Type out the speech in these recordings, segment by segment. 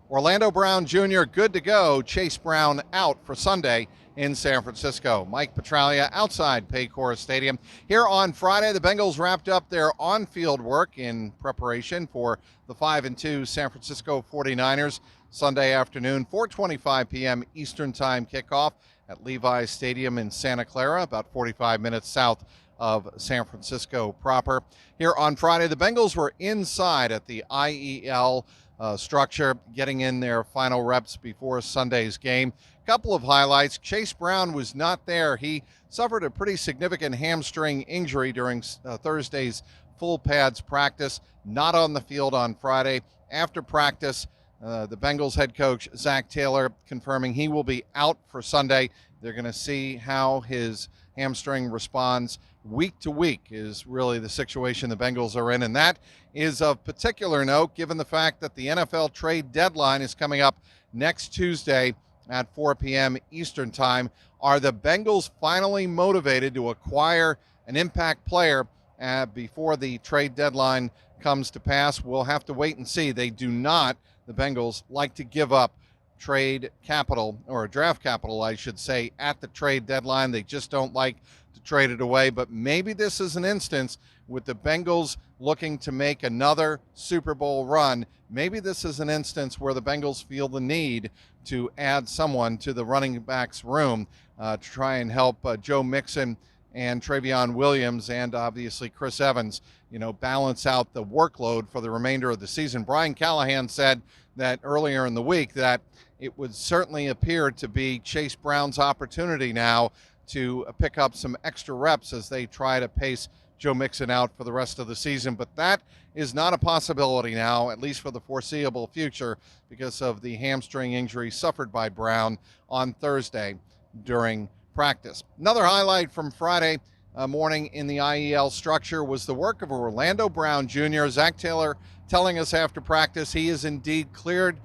Orlando Brown Jr. good to go. Chase Brown out for Sunday in San Francisco. Mike Petraglia outside Paycor Stadium. Here on Friday, the Bengals wrapped up their on-field work in preparation for the 5-2 San Francisco 49ers Sunday afternoon, 4:25 p.m. Eastern Time kickoff at Levi's Stadium in Santa Clara, about 45 minutes south of San Francisco proper. Here on Friday, the Bengals were inside at the IEL structure, getting in their final reps before Sunday's game. Couple of highlights. Chase Brown was not there. He suffered a pretty significant hamstring injury during Thursday's full pads practice, not on the field on Friday. After practice, the Bengals head coach, Zach Taylor, confirming he will be out for Sunday. They're going to see how his hamstring responds week to week is really the situation the Bengals are in. And that is of particular note given the fact that the NFL trade deadline is coming up next Tuesday at 4 p.m. Eastern Time. Are the Bengals finally motivated to acquire an impact player before the trade deadline comes to pass? We'll have to wait and see. They do not, the Bengals, like to give up trade capital, or draft capital, I should say, at the trade deadline. They just don't like to trade it away. But maybe this is an instance with the Bengals looking to make another Super Bowl run. Maybe this is an instance where the Bengals feel the need to add someone to the running backs room to try and help Joe Mixon and Travion Williams and obviously Chris Evans, balance out the workload for the remainder of the season. Brian Callahan said that earlier in the week that it would certainly appear to be Chase Brown's opportunity now to pick up some extra reps as they try to pace Joe Mixon out for the rest of the season. But that is not a possibility now, at least for the foreseeable future, because of the hamstring injury suffered by Brown on Thursday during practice. Another highlight from Friday morning in the IEL structure was the work of Orlando Brown Jr. Zach Taylor telling us after practice he is indeed cleared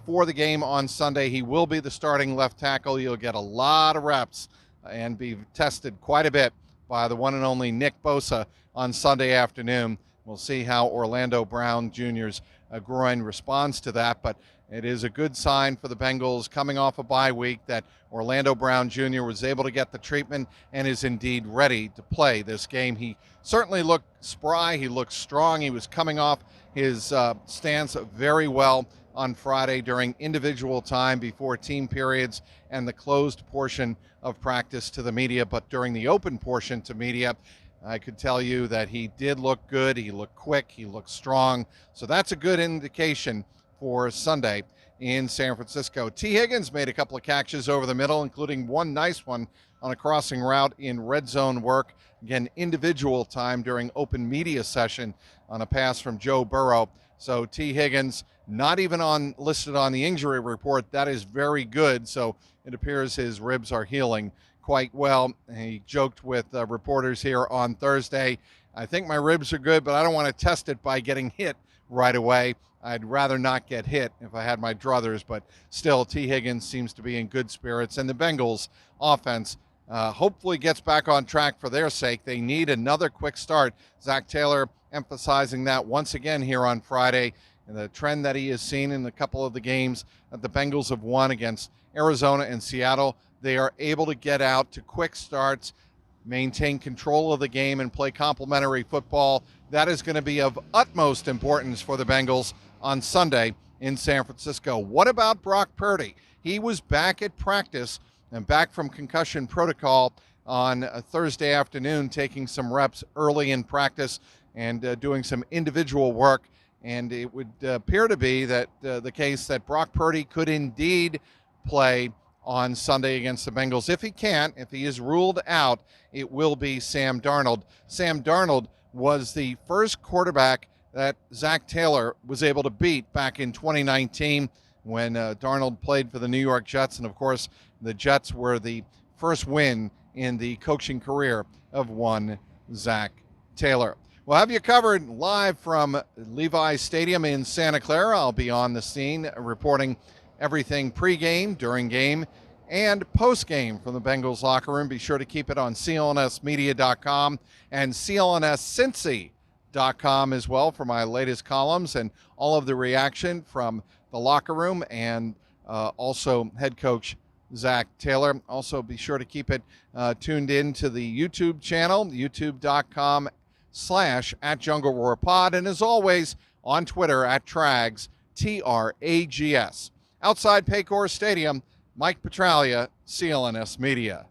for the game on Sunday. He will be the starting left tackle. He'll get a lot of reps and be tested quite a bit by the one and only Nick Bosa on Sunday afternoon. We'll see how Orlando Brown Jr.'s groin responds to that, but it is a good sign for the Bengals coming off a bye week that Orlando Brown Jr. was able to get the treatment and is indeed ready to play this game. He certainly looked spry. He looked strong. He was coming off his stance very well on Friday during individual time before team periods and the closed portion of practice to the media. But during the open portion to media, I could tell you that he did look good. He looked quick. He looked strong. So that's a good indication for Sunday in San Francisco. T. Higgins made a couple of catches over the middle, including one nice one on a crossing route in red zone work. Again, individual time during open media session on a pass from Joe Burrow. So T. Higgins not even listed on the injury report. That is very good. So it appears his ribs are healing quite well. He joked with reporters here on Thursday, I think my ribs are good, but I don't want to test it by getting hit right away. I'd rather not get hit if I had my druthers, but still T. Higgins seems to be in good spirits. And the Bengals offense hopefully gets back on track for their sake. They need another quick start. Zach Taylor emphasizing that once again here on Friday, and the trend that he has seen in a couple of the games that the Bengals have won against Arizona and Seattle. They are able to get out to quick starts, maintain control of the game, and play complementary football. That is going to be of utmost importance for the Bengals on Sunday in San Francisco. What about Brock Purdy? He was back at practice and back from concussion protocol on a Thursday afternoon, taking some reps early in practice and doing some individual work. And it would appear to be that the case that Brock Purdy could indeed play on Sunday against the Bengals. If he can't, if he is ruled out, it will be Sam Darnold. Sam Darnold was the first quarterback that Zach Taylor was able to beat back in 2019 when Darnold played for the New York Jets. And of course, the Jets were the first win in the coaching career of one Zach Taylor. We'll have you covered live from Levi's Stadium in Santa Clara. I'll be on the scene reporting everything pregame, during game, and postgame from the Bengals locker room. Be sure to keep it on clnsmedia.com and clnscincy.com as well for my latest columns and all of the reaction from the locker room, and also head coach Zach Taylor. Also, be sure to keep it tuned in to the YouTube channel, youtube.com/@JungleRoarPod, and as always, on Twitter @Trags, TRAGS. Outside Paycor Stadium, Mike Petraglia, CLNS Media.